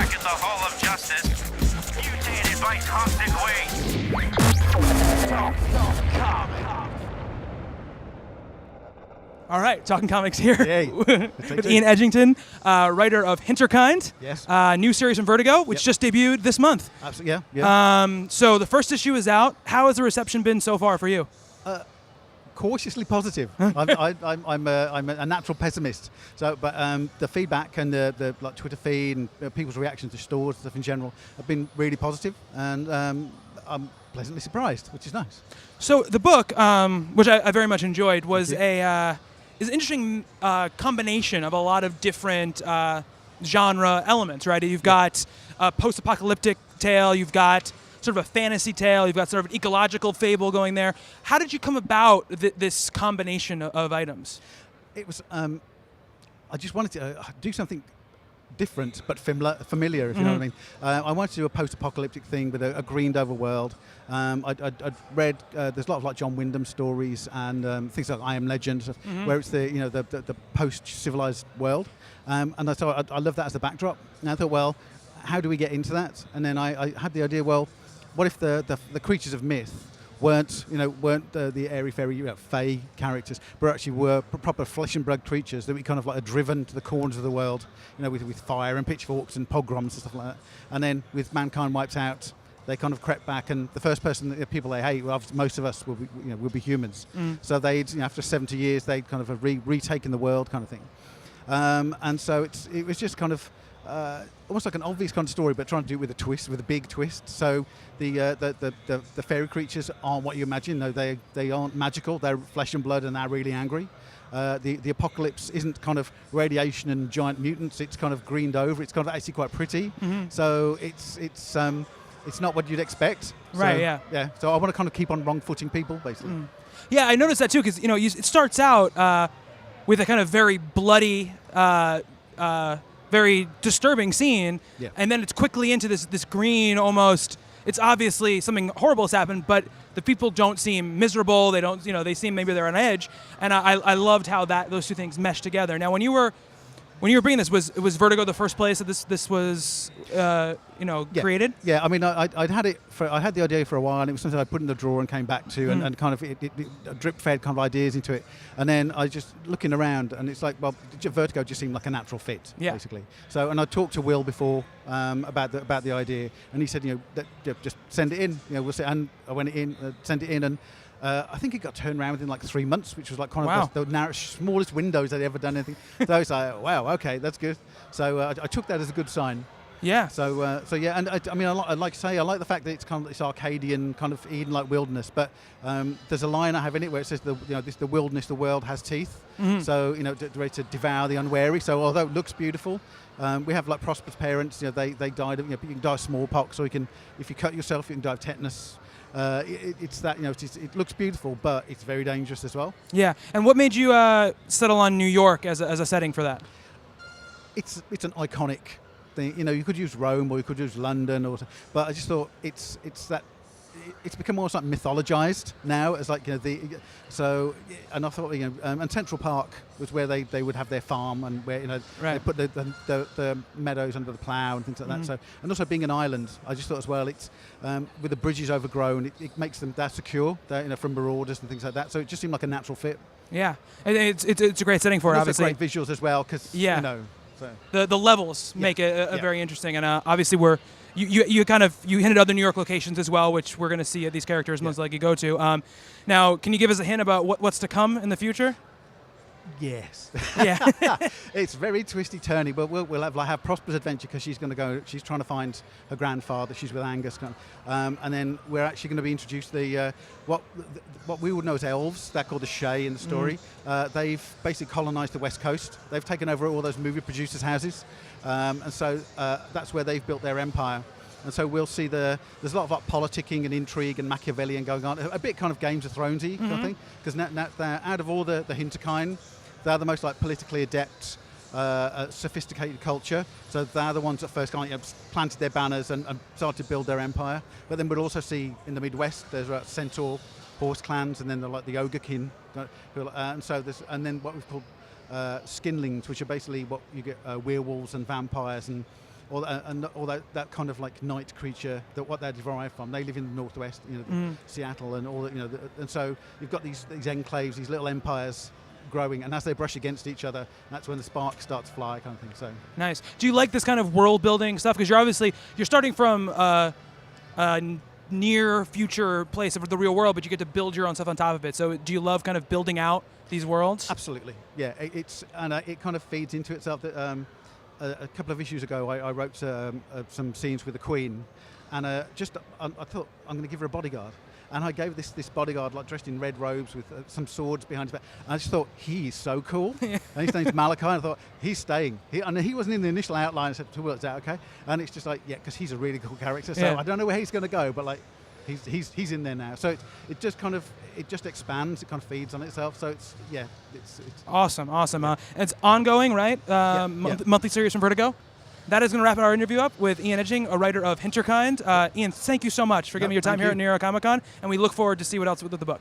back in the Hall of Justice, mutated by cosmic waste. All right, Talking Comics here Yay. with Ian Edginton, writer of Hinterkind, Yes. New series from Vertigo, which just debuted this month. Absolutely, yeah. So the first issue is out. How has the reception been so far for you? Cautiously positive. I'm a natural pessimist. So, but the feedback and the like Twitter feed and people's reactions to stores and stuff in general have been really positive, and I'm pleasantly surprised, which is nice. So the book, which I very much enjoyed, was is an interesting combination of a lot of different genre elements, right? You've got a post-apocalyptic tale, you've got sort of a fantasy tale, you've got sort of an ecological fable going there. How did you come about this combination of items? It was, I just wanted to do something different but familiar, if you know what I mean. I wanted to do a post-apocalyptic thing with a greened over world. I'd read there's a lot of like John Wyndham stories and things like I Am Legend, where it's the post-civilized world, and I thought I love that as the backdrop. And I thought, well, how do we get into that? And then I had the idea, well, what if the creatures of myth weren't the airy-fairy fae characters, but actually were proper flesh and blood creatures that we kind of like are driven to the corners of the world, with fire and pitchforks and pogroms and stuff like that. And then with mankind wiped out, they kind of crept back, and the first person, the people they hate, well, most of us will be humans. So they'd, after 70 years, they'd kind of retaken the world, kind of thing. And so it was just kind of almost like an obvious kind of story, but trying to do it with a twist, with a big twist. So the fairy creatures aren't what you imagine. No, they aren't magical. They're flesh and blood, and they're really angry. The apocalypse isn't kind of radiation and giant mutants. It's kind of greened over. It's kind of actually quite pretty. So it's not what you'd expect. Right. So, yeah. So I want to kind of keep on wrong-footing people, basically. Yeah, I noticed that too, because it starts out with a kind of very bloody, very disturbing scene, and then it's quickly into this green almost. It's obviously something horrible has happened, but the people don't seem miserable. They don't, they seem maybe they're on edge, and I loved how those two things mesh together. Now, when you were bringing this, was Vertigo the first place that this was created? Yeah, I mean, I had the idea for a while, and it was something I put in the drawer and came back to, and kind of it drip fed kind of ideas into it, and then I just looking around, and it's like, well, Vertigo just seemed like a natural fit, basically. So, and I talked to Will before about the idea, and he said, just send it in, we'll see. And I went sent it in, and I think it got turned around within like 3 months, which was like kind of the smallest windows I'd ever done anything. So I was like, wow, okay, that's good. So I took that as a good sign. Yeah. So yeah, and I mean, I like the fact that it's kind of this Arcadian kind of Eden-like wilderness. But there's a line I have in it where it says the wilderness, the world has teeth. So ready to devour the unwary. So although it looks beautiful, we have like prosperous parents. They died of you can die of smallpox, or if you cut yourself, you can die of tetanus. It's that it looks beautiful, but it's very dangerous as well. Yeah. And what made you settle on New York as a setting for that? It's an iconic thing. You could use Rome or you could use London, but I just thought it's become almost like mythologized now as like and I thought and Central Park was where they would have their farm, and where they put the meadows under the plough and things like that. So, and also being an island, I just thought as well, it's with the bridges overgrown, it makes them secure, from marauders and things like that. So it just seemed like a natural fit. Yeah, it's a great setting for it. Obviously, great visuals as well, because So. The levels make it very interesting, and obviously you hinted other New York locations as well, which we're going to see these characters most likely go to. Now, can you give us a hint about what's to come in the future? Yes. Yeah. It's very twisty turny, but we'll have Prosper's adventure, because she's trying to find her grandfather. She's with Angus, and then we're actually going to be introduced to what we would know as elves. They're called the Shay in the story. They've basically colonized the West Coast. They've taken over all those movie producers' houses, and so that's where they've built their empire. And so we'll see there's a lot of like politicking and intrigue and Machiavellian going on, a bit kind of Games of Thronesy kind of thing, because now they're out of all the Hinterkind, they're the most like politically adept, sophisticated culture. So they're the ones that first kind of planted their banners and started to build their empire. But then we'll also see in the Midwest there's centaur horse clans, and then they're like the ogre kin, and then what we've called skinlings, which are basically what you get werewolves and vampires and all that kind of like night creature, that what they're derived from. They live in the northwest, Seattle and all that, and so you've got these enclaves, these little empires growing, and as they brush against each other, that's when the sparks start to fly, kind of thing. So nice. Do you like this kind of world building stuff? Because you're starting from near future place of the real world, but you get to build your own stuff on top of it. So do you love kind of building out these worlds? Absolutely, yeah. It kind of feeds into itself. That a couple of issues ago, I wrote some scenes with the Queen, and I thought I'm going to give her a bodyguard. And I gave this bodyguard, like dressed in red robes with some swords behind his back. And I just thought, he is so cool. And his name's Malachi. And I thought, he's staying. And he wasn't in the initial outline. I said, "Well, is that okay?" And it's just like, yeah, because he's a really cool character. So I don't know where he's going to go, but like, he's in there now. So it just expands. It kind of feeds on itself. So it's awesome. And it's ongoing, right? Monthly series from Vertigo. That is going to wrap our interview up with Ian Edginton, a writer of Hinterkind. Ian, thank you so much for giving me your time here at New York Comic Con, and we look forward to see what else with the book.